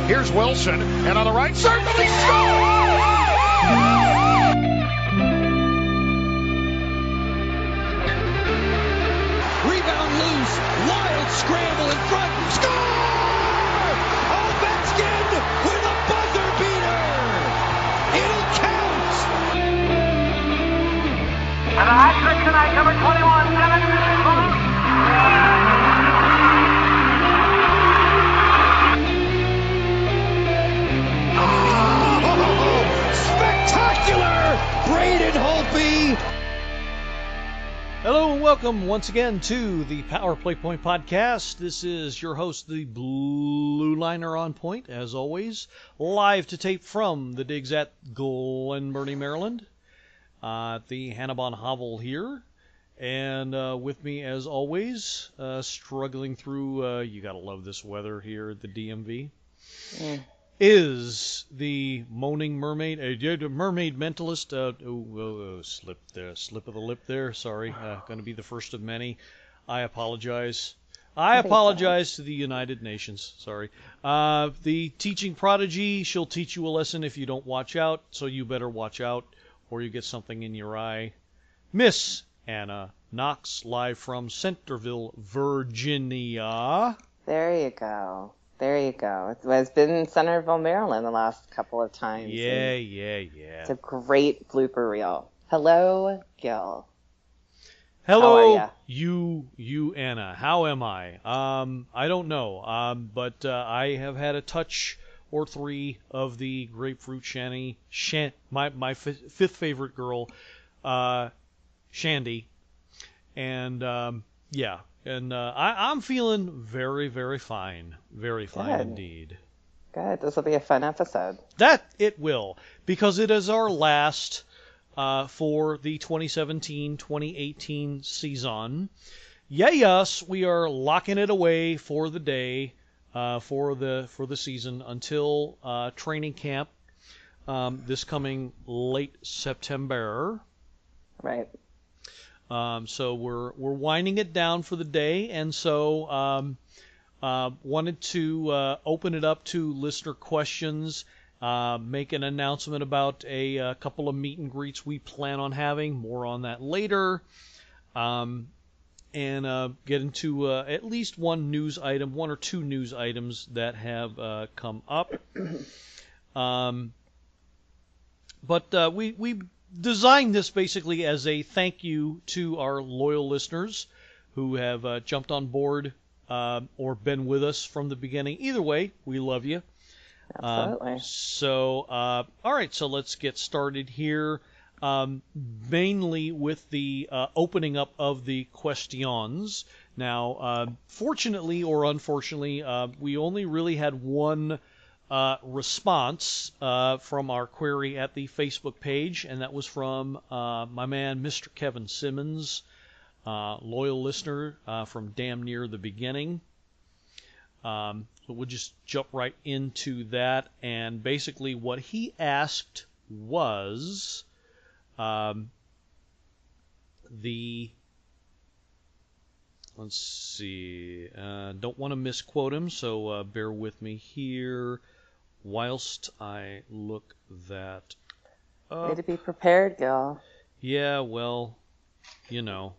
Here's Wilson, and on the right circle, he scores! Rebound loose, wild scramble in front, score! Ovechkin with a buzzer beater! It'll count! And a hat trick tonight, number 21, Spectacular! Braden Holtby! Hello and welcome once again to the Power Play Point podcast. This is your host, the Blue Liner on Point, as always, live to tape from the digs at Glen Burnie, Maryland, the Hannibal Hovel here. And with me, as always, struggling through, you gotta love this weather here at the DMV, is the moaning mermaid, mermaid mentalist. Slip of the lip there. Sorry, going to be the first of many. I apologize. I apologize to the United Nations. Sorry. The teaching prodigy. She'll teach you a lesson if you don't watch out. So you better watch out, or you get something in your eye. Miss Anna Knox, live from Centerville, Virginia. There you go. There you go. It's been in Centerville, Maryland the last couple of times. Yeah. It's a great blooper reel. Hello, Gil. Hello, How are you, Anna. How am I? I don't know. But I have had a touch or three of the grapefruit shandy. My fifth favorite girl, Shandy, and yeah. And I'm feeling very, very fine. Very fine Good. indeed. Good. This will be a fun episode. That it will, because it is our last for the 2017-2018 season. Yes, we are locking it away for the day, for the season until training camp this coming late September. Right. So we're winding it down for the day, and so wanted to open it up to listener questions, make an announcement about a couple of meet and greets we plan on having. More on that later, and get into at least one or two news items that have come up. But we designed this basically as a thank you to our loyal listeners who have jumped on board or been with us from the beginning. Either way, we love you. Absolutely. All right, so let's get started here, mainly with the opening up of the questions. Now, fortunately or unfortunately, we only really had one response from our query at the Facebook page, and that was from my man, Mr. Kevin Simmons, loyal listener from damn near the beginning. So we'll just jump right into that, and basically what he asked was let's see, don't want to misquote him, so bear with me here whilst I look that up. Need to be prepared, Gil. Yeah, well, you know,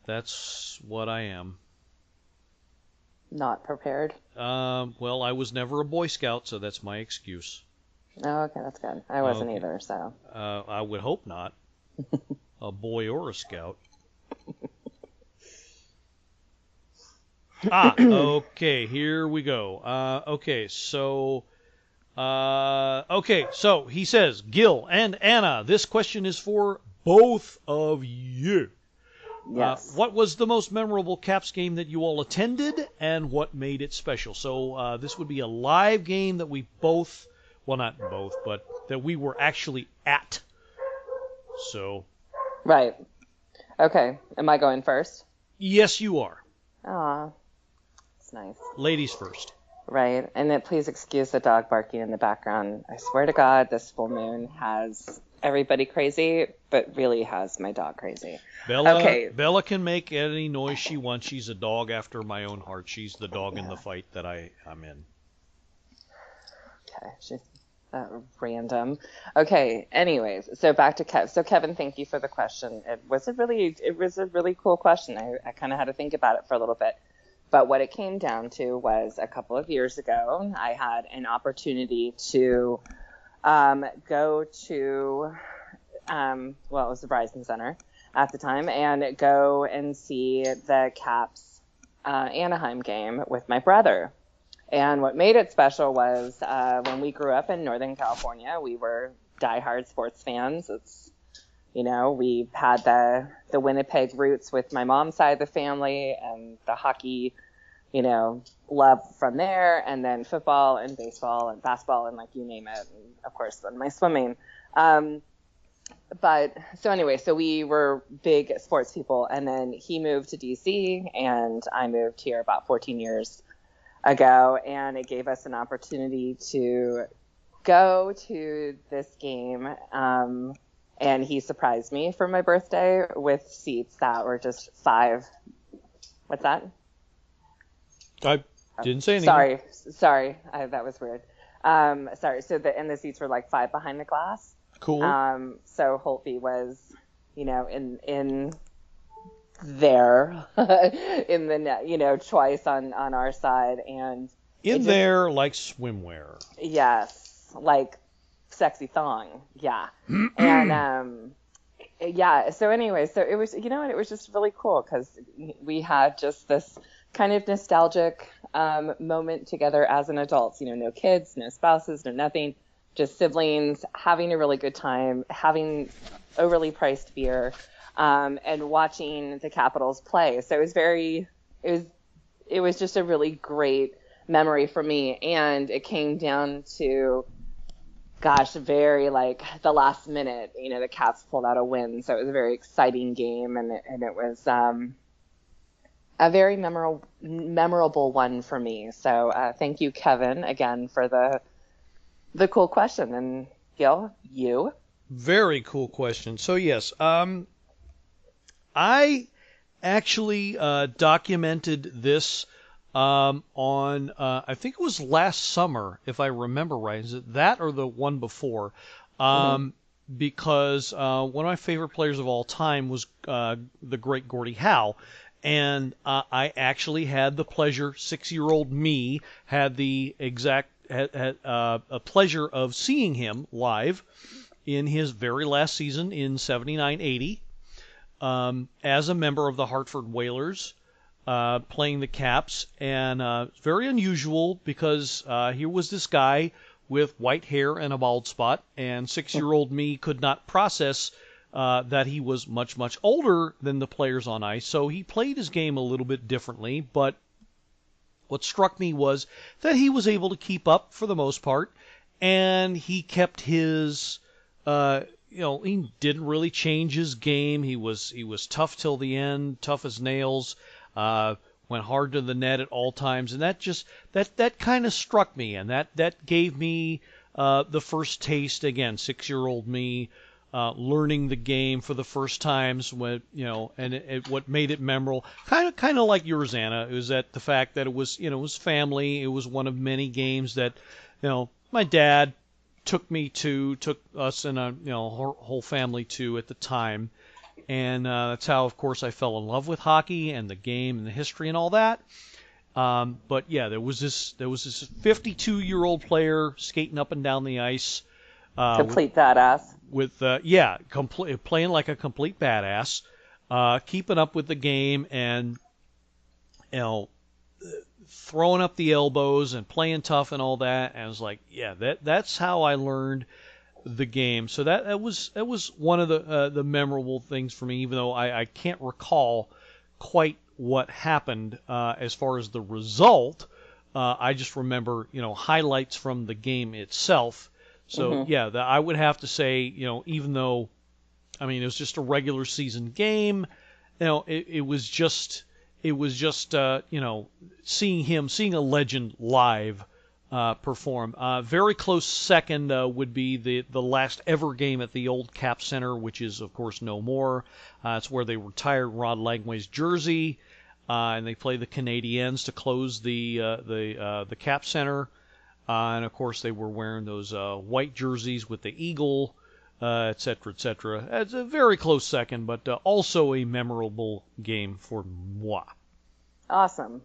that's what I am. Not prepared. Well, I was never a Boy Scout, so that's my excuse. Oh, okay, that's good. I wasn't Okay. either, so. I would hope not. A boy or a scout. Okay, here we go. Okay, so he says, Gil and Anna, this question is for both of you. Yes. What was the most memorable Caps game that you all attended, and what made it special? So this would be a live game that we both, well, not both, but that we were actually at. So. Right. Okay. Am I going first? Yes, you are. Aw. It's nice. Ladies first. Right. And then please excuse the dog barking in the background. I swear to God, this full moon has everybody crazy, but really has my dog crazy. Bella, Okay. Bella can make any noise she wants. She's a dog after my own heart. She's the dog in the fight that I'm in. Okay, she's random. Okay, anyways, so back to Kev. So Kevin, thank you for the question. It was a really cool question. I kind of had to think about it for a little bit. But what it came down to was a couple of years ago, I had an opportunity to go to, it was the Verizon Center at the time, and go and see the Caps Anaheim game with my brother. And what made it special was when we grew up in Northern California, we were diehard sports fans. We had the Winnipeg roots with my mom's side of the family, and the hockey, love from there, and then football and baseball and basketball and you name it, and of course then my swimming. So we were big sports people, and then he moved to DC and I moved here about 14 years ago, and it gave us an opportunity to go to this game, and he surprised me for my birthday with seats that were just what's that? I didn't say anything. Sorry, that was weird. Sorry. So the seats were 5 behind the glass. Cool. So Holtby was, in there in the net, twice on our side, and there like swimwear. Yes, like sexy thong. Yeah. And yeah. So anyway, so it was, it was just really cool because we had just this kind of nostalgic moment together as an adults. No kids, no spouses, no nothing, just siblings having a really good time, having overly priced beer, and watching the Capitals play. So it was just a really great memory for me. And it came down to, very the last minute, the Caps pulled out a win. So it was a very exciting game, and it was a very memorable one for me. So thank you, Kevin, again for the cool question. And Gil, you? Very cool question. So yes, I actually documented this on I think it was last summer, if I remember right. Is it that or the one before? Because one of my favorite players of all time was the great Gordie Howe. And I actually had the pleasure, 6-year-old me had the a pleasure of seeing him live in his very last season in 79-80 as a member of the Hartford Whalers, playing the Caps. And it's very unusual because here was this guy with white hair and a bald spot, and 6-year-old me could not process that he was much, much older than the players on ice. So he played his game a little bit differently, but what struck me was that he was able to keep up for the most part, and he kept his, he didn't really change his game. He was tough till the end, tough as nails, went hard to the net at all times, and that kind of struck me, and that gave me the first taste, again, 6-year-old me, learning the game for the first times, when and what made it memorable, kind of like yours, Anna, is that the fact that it was family. It was one of many games that my dad took us and whole family to at the time, and that's how, of course, I fell in love with hockey and the game and the history and all that. But yeah, there was this 52-year-old player skating up and down the ice. Complete badass. Playing like a complete badass, keeping up with the game, and throwing up the elbows and playing tough and all that. And I was like, yeah, that's how I learned the game. So that was one of the memorable things for me, even though I can't recall quite what happened as far as the result. I just remember highlights from the game itself. So yeah, I would have to say, even though, it was just a regular season game, it was just seeing a legend live perform. Very close second would be the last ever game at the old Cap Center, which is, of course, no more. It's where they retired Rod Langway's jersey, and they play the Canadiens to close the Cap Center. And, of course, they were wearing those white jerseys with the eagle, et cetera, et cetera. It's a very close second, but also a memorable game for moi. Awesome.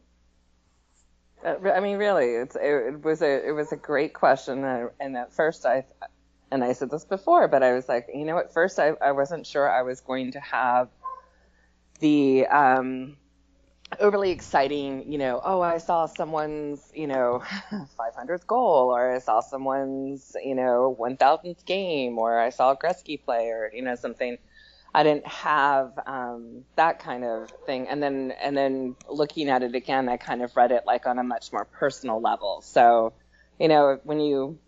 I mean, really, it was a great question, and at first I said this before, but I was like, you know, at first I wasn't sure I was going to have the overly exciting, you know, oh, I saw someone's, you know, 500th goal, or I saw someone's, you know, 1,000th game, or I saw Gretzky play, or, you know, something. I didn't have that kind of thing. And then looking at it again, I kind of read it like on a much more personal level. So, you know, when you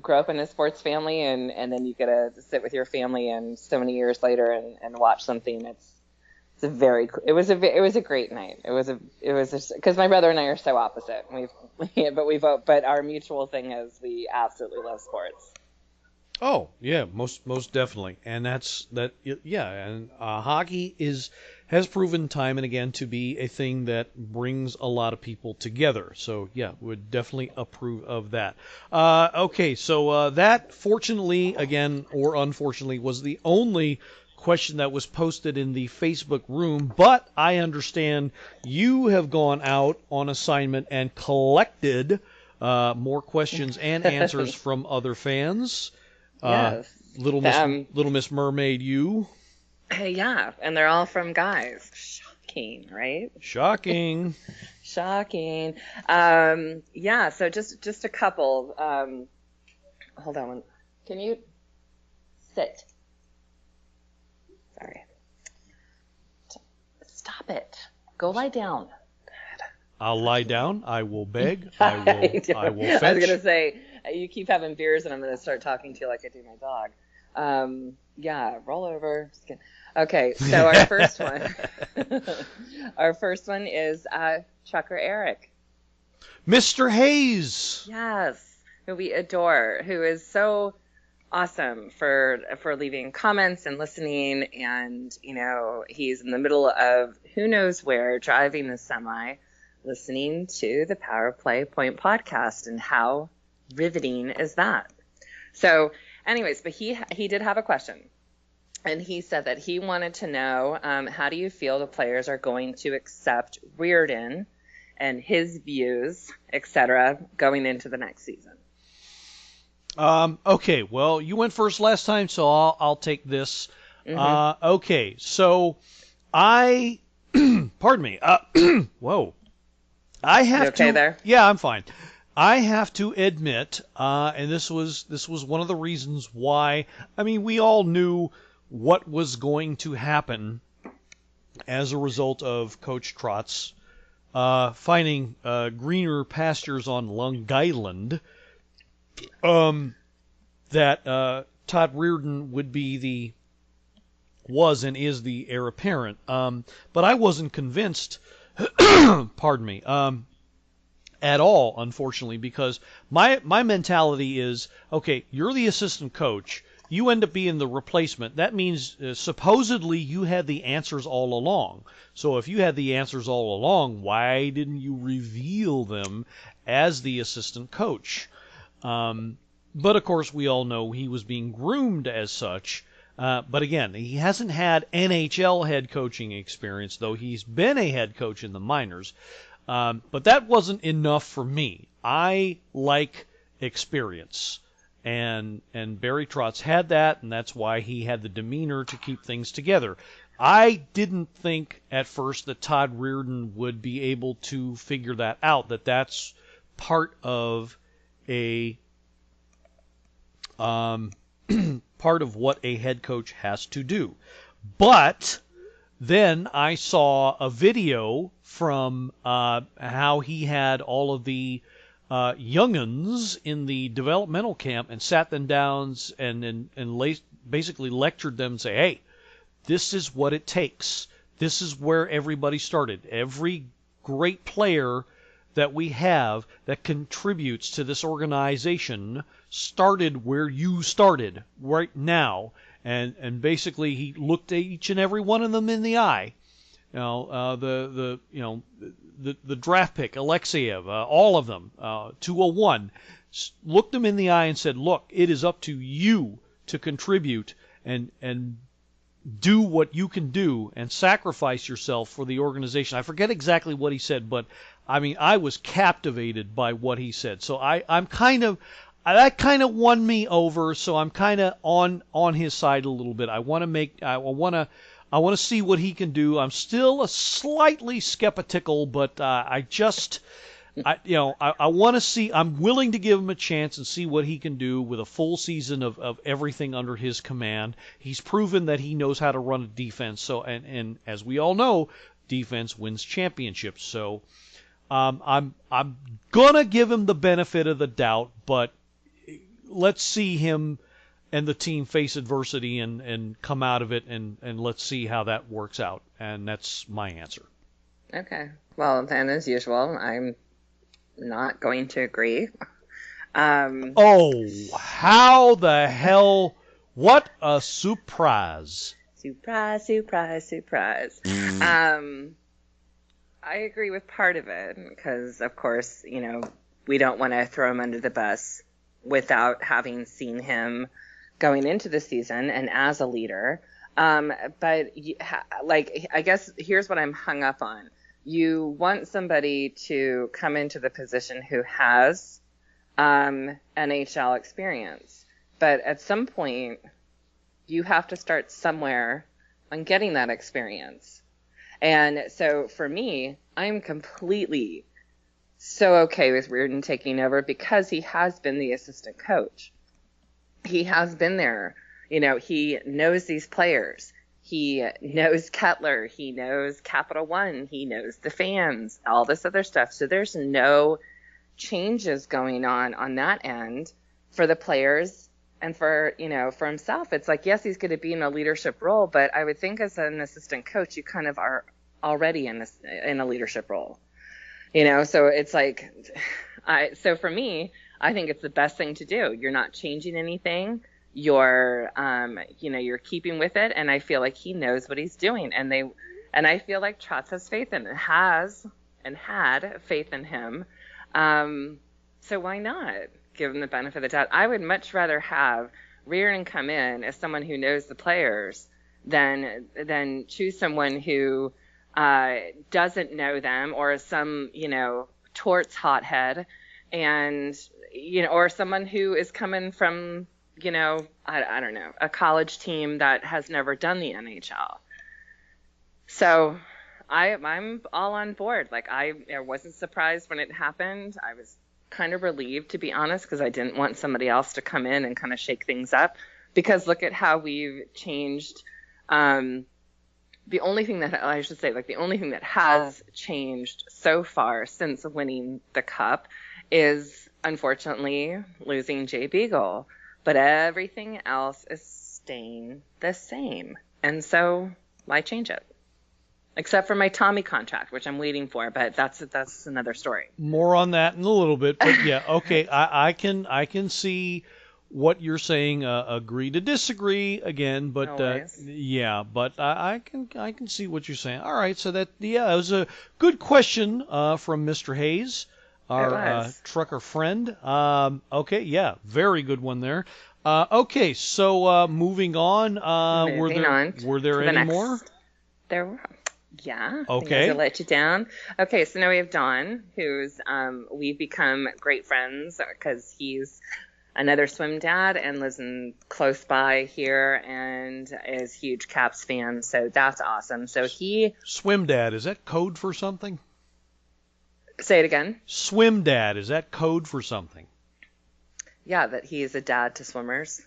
grow up in a sports family and then you get to sit with your family and so many years later and watch something, it was a great night. It was because my brother and I are so opposite. But our mutual thing is we absolutely love sports. Oh yeah, most definitely, and and hockey has proven time and again to be a thing that brings a lot of people together. So yeah, would definitely approve of that. Okay, so that fortunately again or unfortunately was the only question that was posted in the Facebook room, but I understand you have gone out on assignment and collected more questions and answers from other fans. Yes. Little Miss Mermaid, you. Yeah, and they're all from guys. Shocking, right? Shocking. Shocking. Yeah, so just a couple. Hold on. Can you sit? Sorry. Stop it. Go lie down. I'll lie down. I will beg. I will fetch. I was going to say, you keep having beers and I'm going to start talking to you like I do my dog. Yeah, roll over. Okay, so our first one is Trucker Eric. Mr. Hayes. Yes, who we adore, who is so awesome for leaving comments and listening. And, you know, he's in the middle of who knows where, driving the semi, listening to the Power Play Point podcast, and how riveting is that? So anyways, but he did have a question, and he said that he wanted to know, how do you feel the players are going to accept Reardon and his views, etc., going into the next season? Okay, well, you went first last time, so I'll take this. Mm-hmm. Okay, so I pardon me. Whoa. I have you okay to. There? Yeah, I'm fine. I have to admit, and this was one of the reasons why. I mean, we all knew what was going to happen as a result of Coach Trotz finding greener pastures on Long Island. That Todd Reardon would be was and is the heir apparent. But I wasn't convinced. Pardon me. At all, unfortunately, because my mentality is, okay, you're the assistant coach. You end up being the replacement. That means supposedly you had the answers all along. So if you had the answers all along, why didn't you reveal them as the assistant coach? But of course, we all know he was being groomed as such. But again, he hasn't had NHL head coaching experience, though he's been a head coach in the minors. But that wasn't enough for me. I like experience. And Barry Trotz had that, and that's why he had the demeanor to keep things together. I didn't think at first that Todd Reardon would be able to figure that out, that's part of a part of what a head coach has to do. But then I saw a video from how he had all of the young'uns in the developmental camp and sat them down and basically lectured them and say, hey, this is what it takes. This is where everybody started. Every great player that we have that contributes to this organization started where you started right now. And basically he looked at each and every one of them in the eye. The draft pick, Alexeyev, all of them, 201, looked them in the eye and said, look, it is up to you to contribute and do what you can do and sacrifice yourself for the organization. I forget exactly what he said, but I mean, I was captivated by what he said. So I'm kind of, that kind of won me over. So I'm kind of on his side a little bit. I want to see what he can do. I'm still a slightly skeptical, but I want to see. I'm willing to give him a chance and see what he can do with a full season of everything under his command. He's proven that he knows how to run a defense. So, and as we all know, defense wins championships. So, I'm gonna give him the benefit of the doubt, but let's see him and the team face adversity and come out of it, and let's see how that works out. And that's my answer. Okay. Well, then, as usual, I'm not going to agree. Oh, how the hell! What a surprise! Surprise. I agree with part of it because, of course, we don't want to throw him under the bus without having seen him going into the season and as a leader. But I guess here's what I'm hung up on. You want somebody to come into the position who has NHL experience. But at some point, you have to start somewhere on getting that experience. And so for me, I'm completely so okay with Reardon taking over because he has been the assistant coach. He has been there. He knows these players. He knows Kettler. He knows Capital One. He knows the fans, all this other stuff. So there's no changes going on that end for the players and for himself. It's like, yes, he's going to be in a leadership role, but I would think as an assistant coach, you kind of are already in a leadership role. So it's like, so for me, I think it's the best thing to do. You're not changing anything. You're keeping with it. And I feel like he knows what he's doing. And I feel like Trotz has faith in it, had faith in him. So why not give him the benefit of the doubt? I would much rather have Reardon come in as someone who knows the players than choose someone who doesn't know them or is some, torts hothead and, or someone who is coming from, I don't know, a college team that has never done the NHL. So I'm all on board. Like I wasn't surprised when it happened. I was kind of relieved, to be honest, because I didn't want somebody else to come in and kind of shake things up, because look at how we've changed. The only thing that has changed so far since winning the cup is unfortunately losing Jay Beagle, but everything else is staying the same. And so why change it? Except for my Tommy contract, which I'm waiting for, but that's another story. More on that in a little bit, but yeah, okay, I can see what you're saying. Agree to disagree again, but yeah, but I can see what you're saying. All right, so that was a good question from Mr. Hayes, our trucker friend. Okay, yeah, very good one there. Okay, so moving on. Were there any more? There were. Yeah. Okay. I let you down. Okay, so now we have Don, who's we've become great friends because he's another swim dad and lives close by here and is a huge Caps fan. So that's awesome. So swim dad, is that code for something? Say it again. Swim dad, is that code for something? Yeah, that he is a dad to swimmers.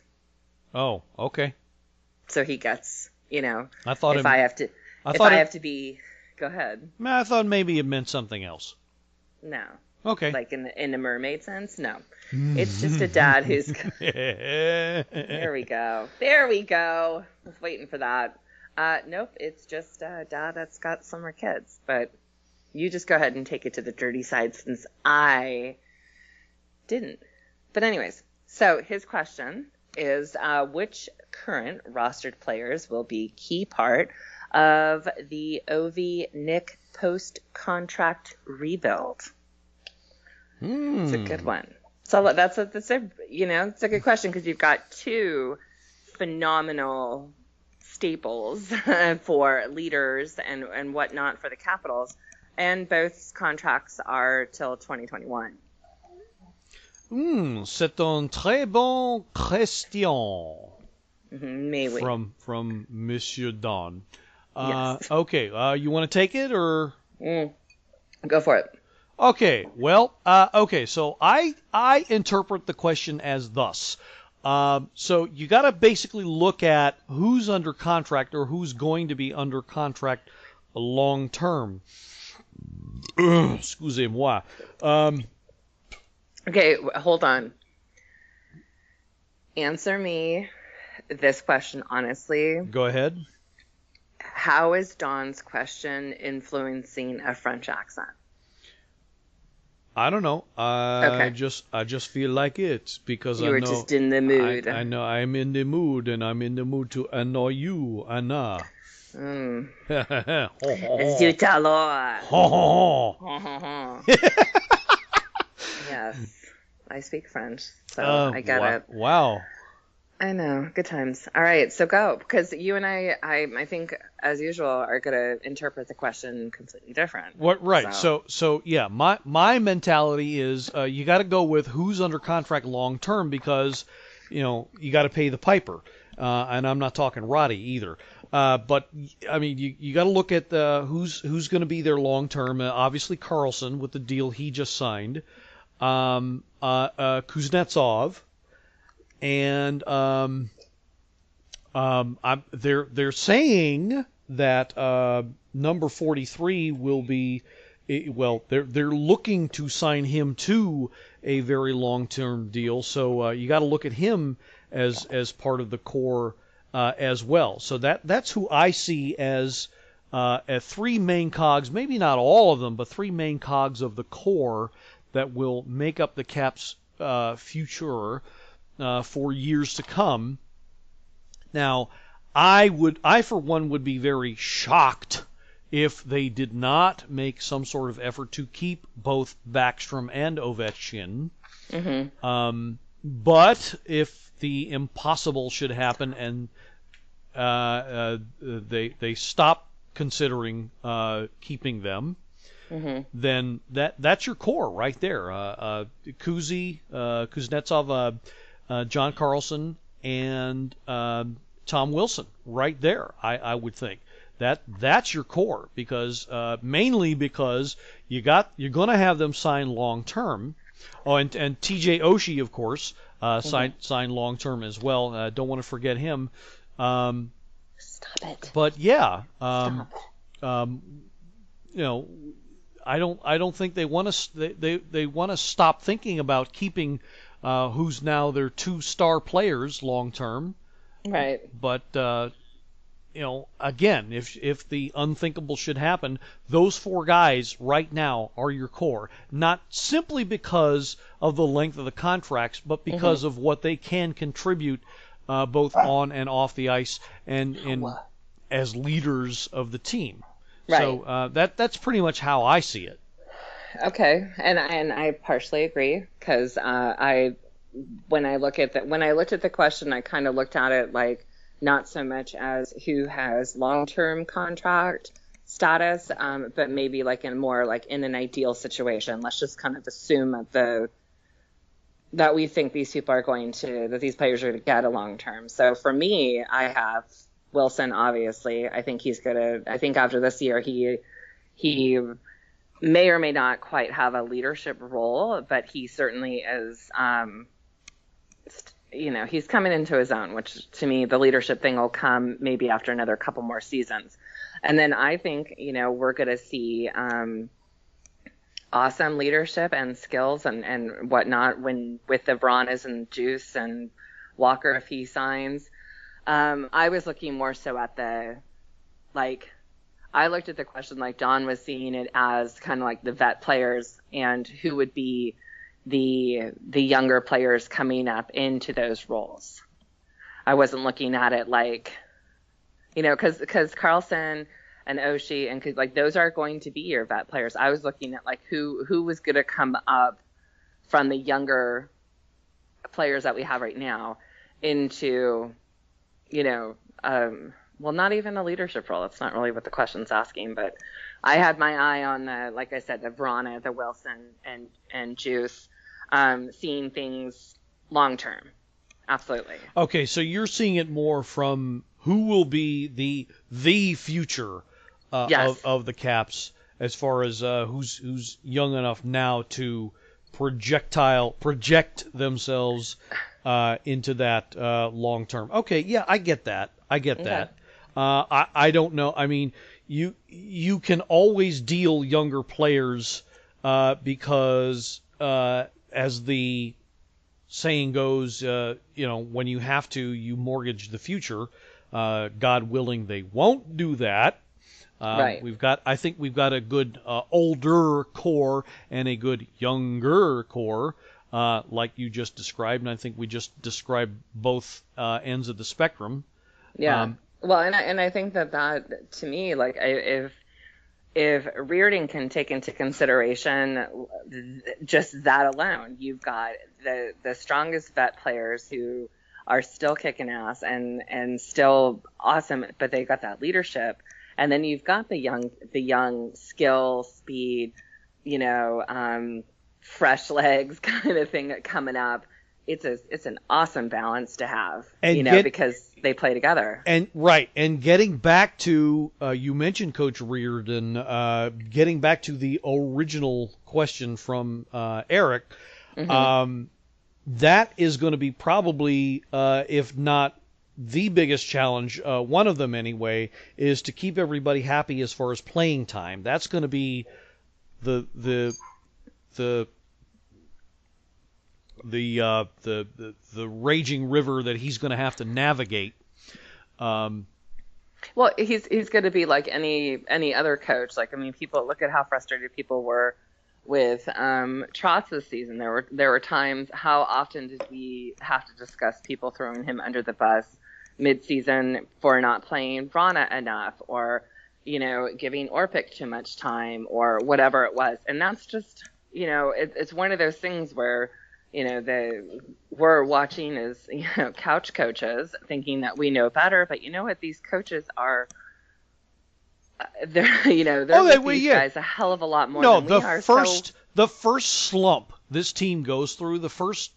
Oh, okay. So he gets, I thought I have to be, go ahead. I thought maybe it meant something else. No. Okay. Like in the mermaid sense? No. It's just a dad who's... There we go. I was waiting for that. Nope, it's just a dad that's got summer kids. But, You just go ahead and take it to the dirty side since I didn't. But anyways, so his question is, which current rostered players will be key part of the Ovi Nick post-contract rebuild? It's a good one. So it's a good question because you've got two phenomenal staples for leaders and whatnot for the Capitals, and both contracts are till 2021. C'est une très bonne question. Mais oui. From Monsieur Don. Yes. Okay, you want to take it or? Go for it. Okay, well, so I interpret the question as thus. So you got to basically look at who's under contract or who's going to be under contract long term. Excusez-moi. Okay, hold on. Answer me this question honestly. Go ahead. How is Don's question influencing a French accent? I don't know. I just feel like it because you I were know just in the mood. I know I'm in the mood, and I'm in the mood to annoy you, Anna. Zut alors. Yes, I speak French, so I get it. Wow. I know. Good times. All right, so go, because you and I think, as usual, are going to interpret the question completely different. What? Right. So yeah, my mentality is you got to go with who's under contract long term because, you got to pay the piper, and I'm not talking Roddy either. But I mean, you got to look at who's going to be there long term. Obviously, Carlson with the deal he just signed, Kuznetsov. And they're saying that number 43 will be, well, they're looking to sign him to a very long-term deal. So you got to look at him as part of the core as well. So that's who I see as three main cogs, maybe not all of them, but three main cogs of the core that will make up the Caps' future. For years to come. Now, I for one would be very shocked if they did not make some sort of effort to keep both Backstrom and Ovechkin. Mm-hmm. But if the impossible should happen and they stop considering keeping them, mm-hmm. then that's your core right there. Kuznetsov. John Carlson and Tom Wilson right there. I would think that's your core because mainly because you're going to have them sign long term. Oh, and TJ Oshie, of course, signed long term as well. Don't want to forget him. Stop it. But yeah, Stop. I don't think they want to they want to stop thinking about keeping. Who's now their two star players long term. Right. But again, if the unthinkable should happen, those four guys right now are your core, not simply because of the length of the contracts, but because of what they can contribute both on and off the ice and as leaders of the team. Right. So that's pretty much how I see it. Okay, and I partially agree because when I looked at the question, I kind of looked at it like not so much as who has long-term contract status, but maybe like in an ideal situation. Let's just kind of assume that we think these people are that these players are going to get a long-term. So for me, I have Wilson. Obviously, I think I think after this year he may or may not quite have a leadership role, but he certainly is, he's coming into his own, which to me, the leadership thing will come maybe after another couple more seasons. And then I think, we're going to see awesome leadership and skills and whatnot with the Vranas and Juice and Walker if he signs. I was looking more so at I looked at the question like Don was seeing it as kind of like the vet players and who would be the younger players coming up into those roles. I wasn't looking at it like, because Carlson and Oshie and like those are going to be your vet players. I was looking at like who was going to come up from the younger players that we have right now into, well, not even a leadership role. That's not really what the question's asking, but I had my eye on like I said, the Verona, the Wilson, and Juice, seeing things long term. Absolutely. Okay, so you're seeing it more from who will be the future Yes. of the Caps, as far as who's young enough now to project themselves into that long term. Okay, yeah, I get that. That. I don't know. I mean, you can always deal younger players because as the saying goes, when you have to, you mortgage the future. God willing, they won't do that. Right. I think we've got a good older core and a good younger core, like you just described, and I think we just described both ends of the spectrum. Yeah. Well, and I think that to me, like, if Reardon can take into consideration just that alone, you've got the strongest vet players who are still kicking ass and still awesome, but they got that leadership. And then you've got the young skill, speed, fresh legs kind of thing coming up. It's an awesome balance to have, because they play together. And getting back to you mentioned Coach Reardon, getting back to the original question from Eric, that is going to be probably, if not the biggest challenge, one of them anyway, is to keep everybody happy as far as playing time. That's going to be the raging river that he's going to have to navigate. Well, he's going to be like any other coach. Like, I mean, people look at how frustrated people were with Trotz this season. There were times. How often did we have to discuss people throwing him under the bus mid-season for not playing Vrana enough, or giving Orpik too much time, or whatever it was? And that's just it's one of those things where we're watching as couch coaches, thinking that we know better, but you know what? These coaches are. They're with these guys a hell of a lot more than we are. The first slump this team goes through, the first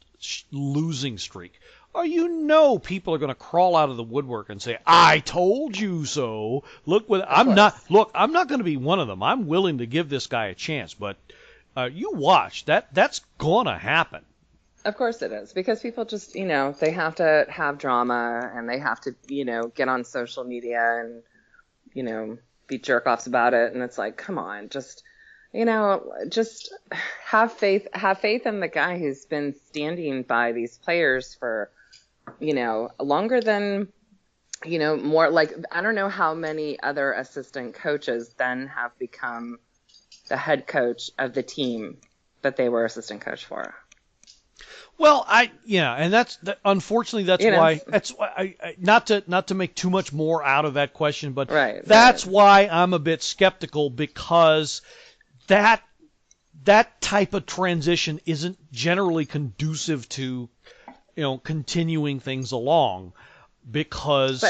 losing streak, people are going to crawl out of the woodwork and say, "I told you so." I'm not going to be one of them. I'm willing to give this guy a chance, but you watch that's going to happen. Of course it is, because people just, they have to have drama, and they have to, get on social media and, be jerk-offs about it. And it's like, come on, just have faith in the guy who's been standing by these players for, longer than, more like, I don't know how many other assistant coaches then have become the head coach of the team that they were assistant coach for. Well, and unfortunately that's why I not to make too much more out of that question, but that's why I'm a bit skeptical, because that type of transition isn't generally conducive to continuing things along. But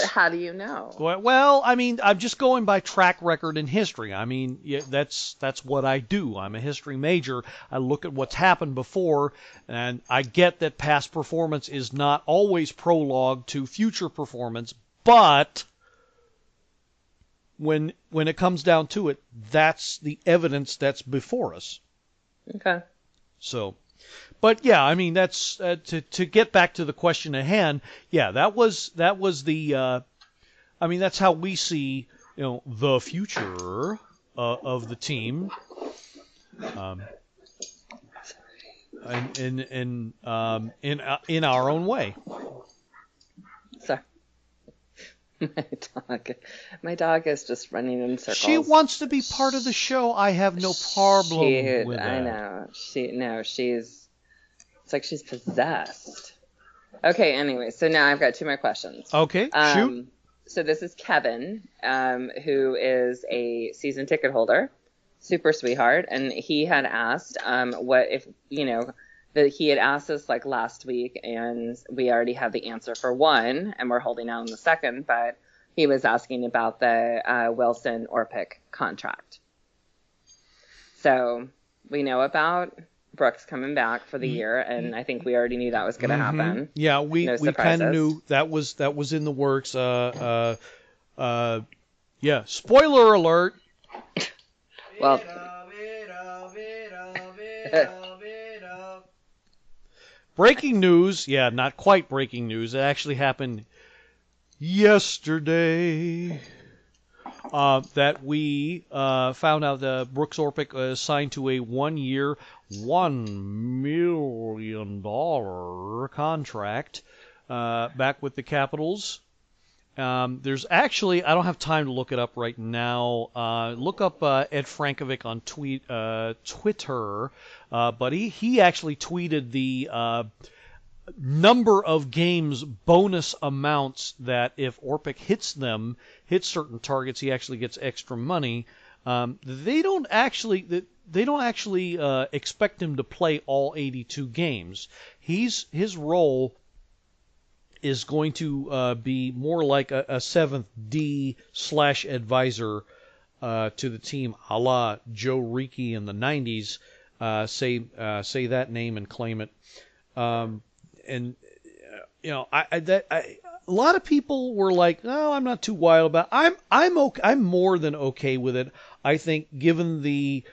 how do you know? Well, I mean, I'm just going by track record and history. I mean, that's what I do. I'm a history major. I look at what's happened before, and I get that past performance is not always prologue to future performance, but when it comes down to it, that's the evidence that's before us. Okay. So, but yeah, I mean, that's to get back to the question at hand. Yeah, that was the. I mean, that's how we see the future of the team. In our own way. Sorry. My dog is just running in circles. She wants to be part of the show. I have no problem with that. I know. She's. It's like she's possessed. Okay. Anyway, so now I've got 2 more questions. Okay. Shoot. So this is Kevin, who is a season ticket holder, super sweetheart, and he had asked, what if that he had asked us like last week, and we already have the answer for one, and we're holding out on the second, but he was asking about the Wilson Orpik contract. So we know about Brooks coming back for the year, and I think we already knew that was going to happen. Yeah, we kind of knew that was in the works. Yeah, spoiler alert. Well, breaking news. Yeah, not quite breaking news. It actually happened yesterday. That we found out that Brooks Orpik is signed to a 1-year, $1 million contract back with the Capitals. There's actually, I don't have time to look it up right now. Look up Ed Frankovic on Twitter, but he actually tweeted the number of games bonus amounts that if Orpik hits certain targets, he actually gets extra money. They don't actually expect him to play all 82 games. His role is going to be more like a 7th D / advisor to the team, a la Joe Ricci in the 90s. Say that name and claim it. And a lot of people were like, "No, I'm not too wild about it." I'm more than okay with it. I think given the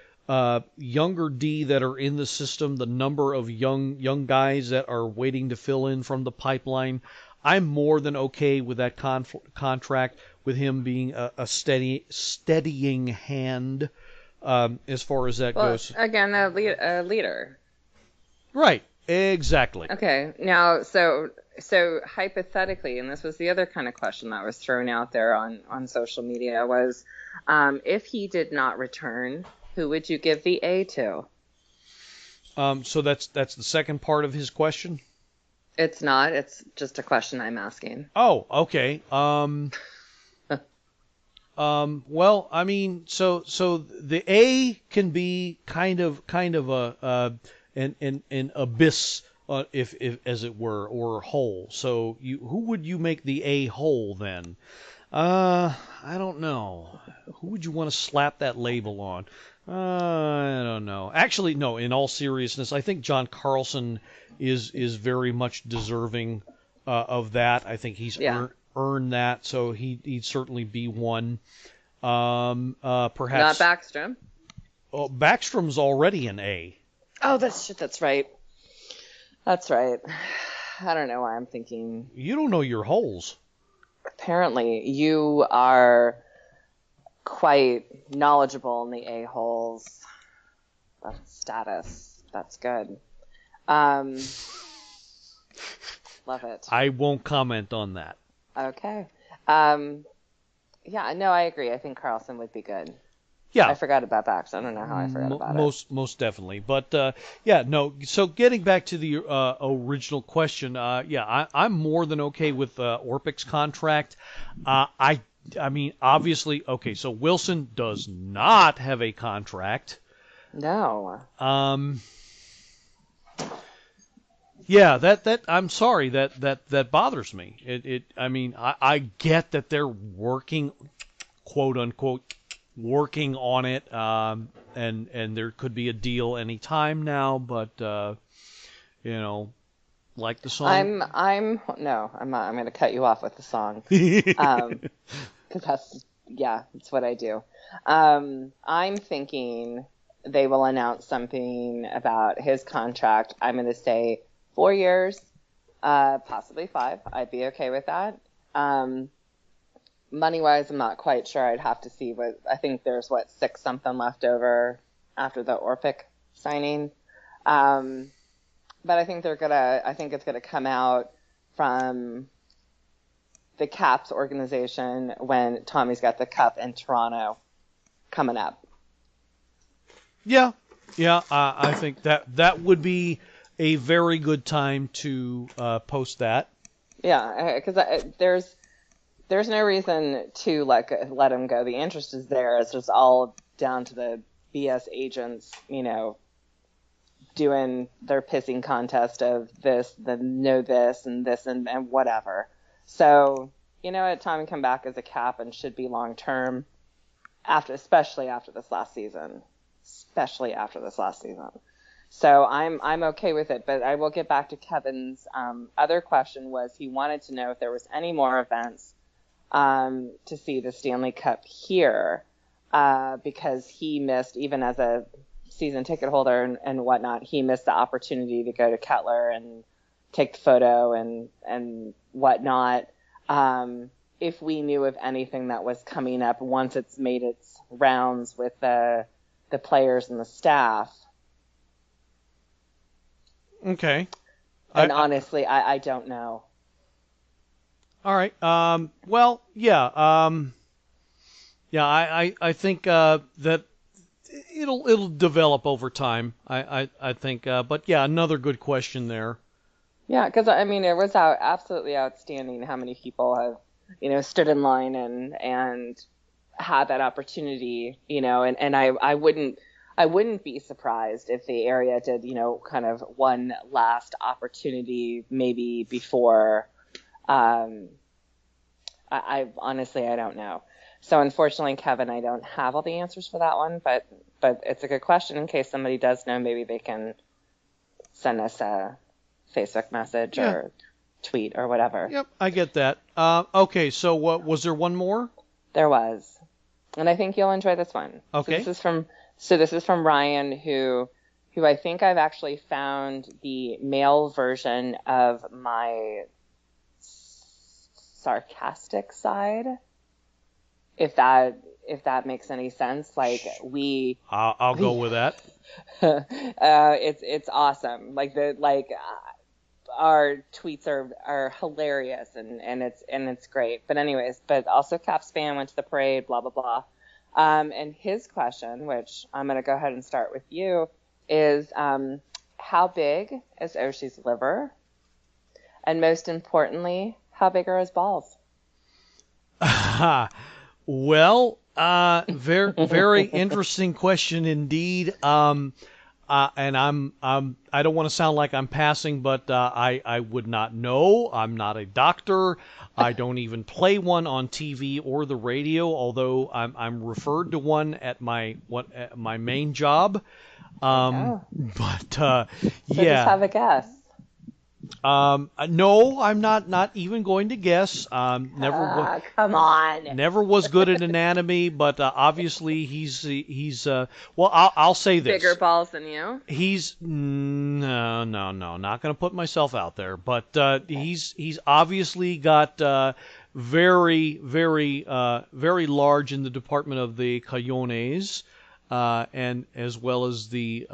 younger D that are in the system, the number of young guys that are waiting to fill in from the pipeline, I'm more than okay with that contract, with him being a steadying hand as far as that goes. Again, a leader. Right. Exactly. Okay. Now, so hypothetically, and this was the other kind of question that was thrown out there on social media, was if he did not return, who would you give the A to? So that's the second part of his question? It's not. It's just a question I'm asking. Oh, okay. Well, I mean, so the A can be kind of an abyss, if as it were, or hole. So who would you make the A hole then? I don't know. Who would you want to slap that label on? I don't know. Actually, no. In all seriousness, I think John Carlson is very much deserving of that. I think he's earned that, so he'd certainly be one. Perhaps not Backstrom. Oh, Backstrom's already an A. Oh, that's right. That's right. I don't know why I'm thinking. You don't know your holes. Apparently, you are quite knowledgeable in the A-holes. That's status. That's good. Love it. I won't comment on that. Okay. Yeah, no, I agree. I think Carlson would be good. Yeah. I forgot about Bax. I don't know how I forgot about it. Most definitely. But, yeah, no. So getting back to the original question, I'm more than okay with Orpik's contract. I mean, obviously, okay, so Wilson does not have a contract. No. Yeah, that I'm sorry, that bothers me. I mean, I get that they're working, quote unquote, working on it, and there could be a deal any time now, but like the song. I'm not. I'm going to cut you off with the song, because that's what I do. I'm thinking they will announce something about his contract. I'm going to say 4 years, possibly 5. I'd be okay with that. Money-wise, I'm not quite sure. I'd have to see I think there's 6 something left over after the Orpik signing. But I think it's gonna come out from the Caps organization when Tommy's got the Cup in Toronto coming up. Yeah, I think that would be a very good time to post that. Yeah, because there's no reason to let him go. The interest is there. It's just all down to the BS agents, doing their pissing contest of this, then no this, and this, and whatever. So, Tommy come back as a Cap and should be long term, especially after this last season. So I'm okay with it, but I will get back to Kevin's other question. Was he wanted to know if there was any more events to see the Stanley Cup here, because he missed, even as a season ticket holder and whatnot, he missed the opportunity to go to Kettler and take the photo and whatnot. If we knew of anything that was coming up once it's made its rounds with the players and the staff. Okay. And honestly, I don't know. All right. Well, yeah. I think that it'll develop over time. I think. But yeah, another good question there. Yeah, because it was absolutely outstanding how many people have, stood in line and had that opportunity, and I wouldn't be surprised if the area did, kind of one last opportunity maybe before. I honestly, I don't know. So unfortunately, Kevin, I don't have all the answers for that one, but it's a good question. In case somebody does know, maybe they can send us a Facebook message or tweet or whatever. Yep, I get that. Okay, so was there one more? There was, and I think you'll enjoy this one. Okay. So this is from Ryan, who I think I've actually found the male version of my sarcastic side, if that makes any sense. Like I'll go with that. It's awesome. Our tweets are hilarious and it's great. But anyways, also Caps fan, went to the parade, blah blah blah. And his question, which I'm going to go ahead and start with you, is how big is Oshie's liver? And most importantly, how big are his balls? Well, very very interesting question indeed. And I don't want to sound like I'm passing, but I would not know. I'm not a doctor. I don't even play one on TV or the radio, although I'm referred to one at my main job. But So yeah. just have a guess. No, I'm not even going to guess. Come on. Never was good at anatomy, but obviously he's well, I'll say this. Bigger balls than you? He's no, not going to put myself out there, but he's obviously got very large in the department of the cojones, and as well as the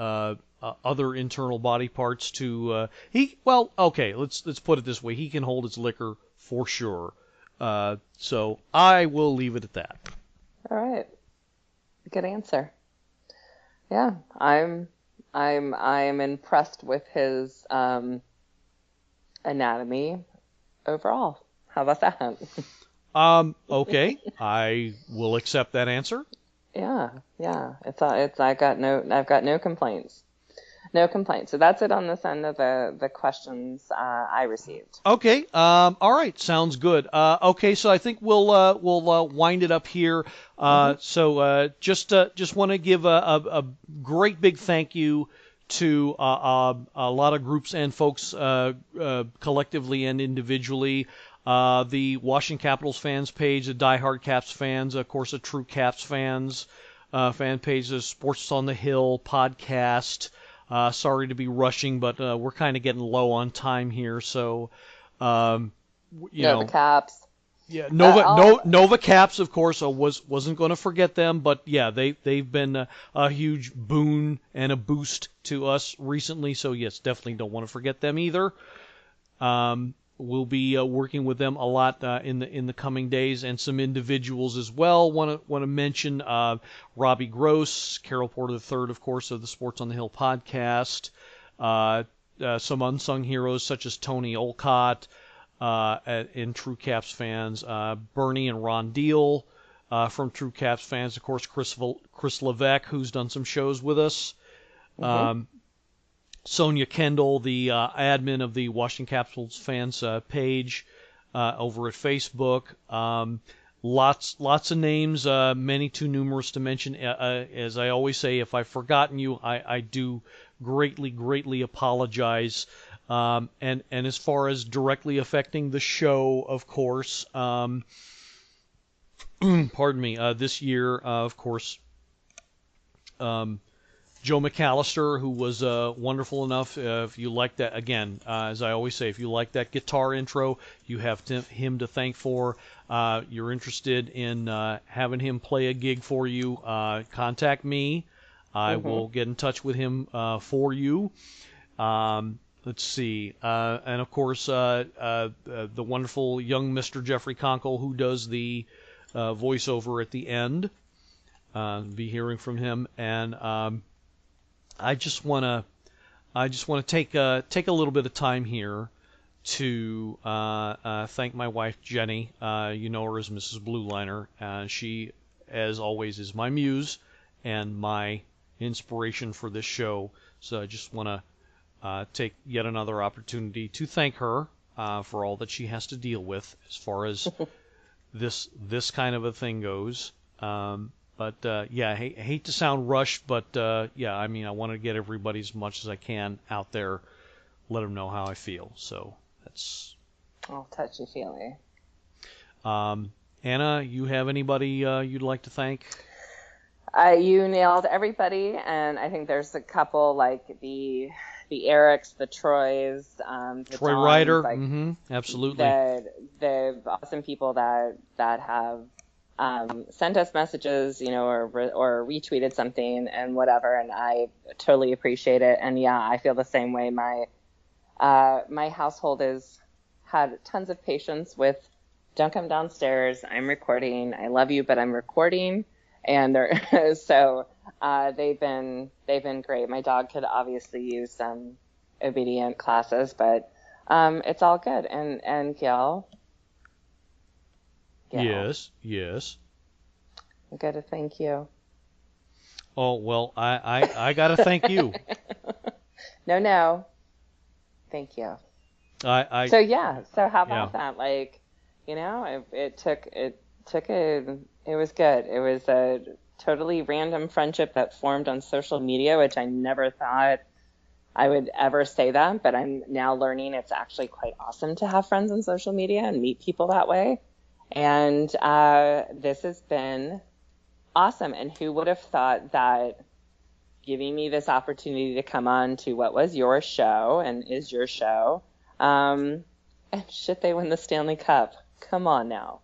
other internal body parts to let's put it this way, he can hold his liquor for sure. So I will leave it at that. All right. Good answer. Yeah, I'm impressed with his anatomy overall. How about that? Okay, I will accept that answer. Yeah. It's I've got no complaints. No complaints. So that's it on this end of the questions I received. Okay. All right. Sounds good. Okay. So I think we'll wind it up here. So just want to give a great big thank you to a lot of groups and folks collectively and individually. The Washington Capitals fans page, the Die Hard Caps fans, of course, the True Caps fans fan page, the Sports on the Hill podcast. Sorry to be rushing, but we're kind of getting low on time here, so Nova Caps. Yeah, Nova Caps, of course. I wasn't going to forget them, but yeah, they've been a huge boon and a boost to us recently. So yes, definitely don't want to forget them either. we'll be working with them a lot in the coming days, and some individuals as well. Want to mention Robbie Gross, Carol Porter III, of course, of the Sports on the Hill podcast. Some unsung heroes such as Tony Olcott, in True Caps fans, Bernie and Ron Deal from True Caps fans, of course, Chris Levesque, who's done some shows with us. Sonia Kendall, the admin of the Washington Capitals fans page over at Facebook. Lots of names, many too numerous to mention. As I always say, if I've forgotten you, I do greatly apologize. And as far as directly affecting the show, of course, pardon me, this year, of course, Joe McAllister, who was wonderful enough. If you like that, again, as I always say, if you like that guitar intro, you have him to thank for. You're interested in having him play a gig for you, contact me. I will get in touch with him for you. Let's see. And, of course, the wonderful young Mr. Jeffrey Conkle, who does the voiceover at the end. Be hearing from him. And I just want to take a little bit of time here to thank my wife, Jenny. You know her as Mrs. Blue Liner. She, as always, is my muse and my inspiration for this show. So I just want to take yet another opportunity to thank her for all that she has to deal with as far as this kind of a thing goes. But yeah, I hate to sound rushed, but yeah, I mean, I want to get everybody as much as I can out there, let them know how I feel. So that's. Oh, touchy-feely. Anna, you have anybody you'd like to thank? You nailed everybody, and I think there's a couple like the Erics, the Troys, the Troy Dons, Ryder, like, absolutely. The awesome people that have sent us messages, you know, or retweeted something and whatever, and I totally appreciate it. And yeah, I feel the same way. My household has had tons of patience with "Don't come downstairs, I'm recording. I love you, but I'm recording." And they're so they've been great. My dog could obviously use some obedient classes, but it's all good. And Gail. Yes. I got to thank you. Oh, well, I got to thank you. No. Thank you. So yeah. So how about that? Like, you know, it was good. It was a totally random friendship that formed on social media, which I never thought I would ever say that, but I'm now learning it's actually quite awesome to have friends on social media and meet people that way. And this has been awesome. And who would have thought that giving me this opportunity to come on to what was your show and is your show, and shit, they win the Stanley Cup. Come on now.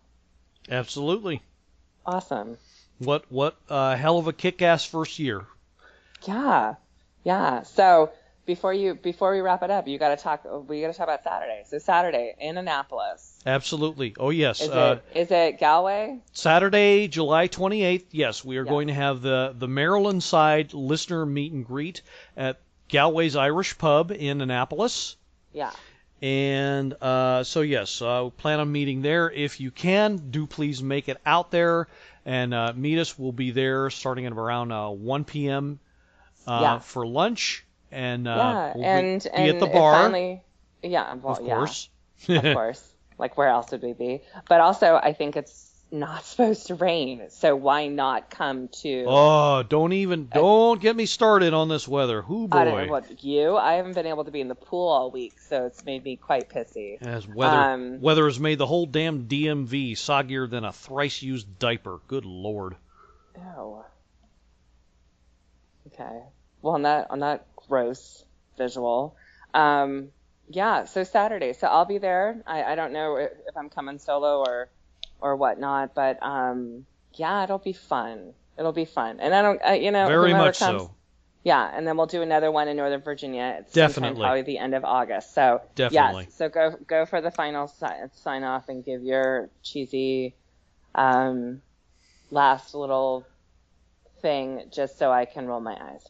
Absolutely. Awesome. What a hell of a kick-ass first year. Yeah. So before we wrap it up, we got to talk about Saturday. So Saturday in Annapolis. Absolutely. Oh yes. Is it Galway? Saturday, July 28th. Yes, we are going to have the Maryland side listener meet and greet at Galway's Irish Pub in Annapolis. Yeah. And so yes, plan on meeting there. If you can, do please make it out there and meet us. We'll be there starting at around 1 p.m. For lunch, and we'll be at the bar. Finally, of course. Of course. Like, where else would we be? But also, I think it's not supposed to rain, so why not come to... Oh, don't get me started on this weather. Hoo boy. I don't know what you... I haven't been able to be in the pool all week, so it's made me quite pissy. As weather has made the whole damn DMV soggier than a thrice-used diaper. Good Lord. Oh. Okay. Well, on that gross visual... so Saturday. So I'll be there. I don't know if I'm coming solo or whatnot, but it'll be fun. And I don't, very whomever much comes, so. Yeah, and then we'll do another one in Northern Virginia. It's sometime Definitely. probably the end of August. So Definitely. yes, so go for the final sign off and give your cheesy last little thing just so I can roll my eyes.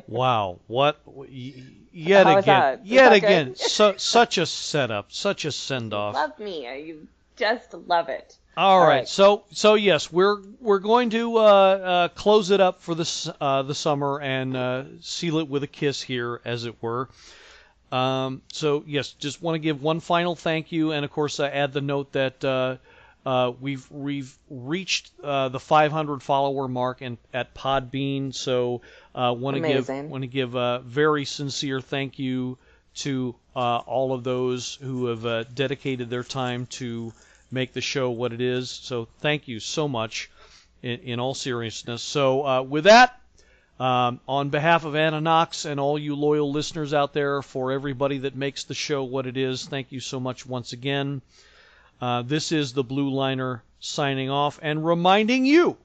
Wow, what yet How was again? that? Was Yet that again, good? such a setup, such a send off. Love me. You just love it. All right. right. So yes, we're going to close it up for the summer and seal it with a kiss here, as it were. So yes, just want to give one final thank you, and of course add the note that we've reached the 500 follower mark at Podbean. So want to give a very sincere thank you to all of those who have dedicated their time to make the show what it is. So thank you so much in all seriousness. So with that, on behalf of Anna Knox and all you loyal listeners out there, for everybody that makes the show what it is, thank you so much once again. This is the Blue Liner signing off and reminding you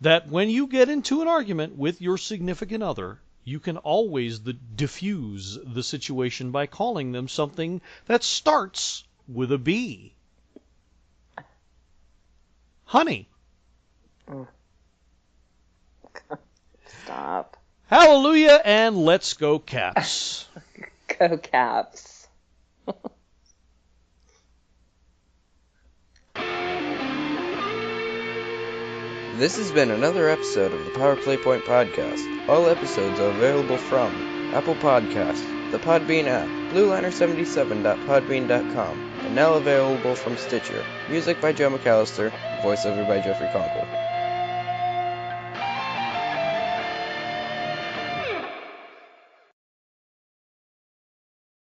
that when you get into an argument with your significant other, you can always diffuse the situation by calling them something that starts with a B. Honey. Stop. Hallelujah, and let's go Caps. Go Caps. This has been another episode of the Power Play Point Podcast. All episodes are available from Apple Podcasts, the Podbean app, blueliner77.podbean.com, and now available from Stitcher. Music by Joe McAllister, voiceover by Jeffrey Conkle.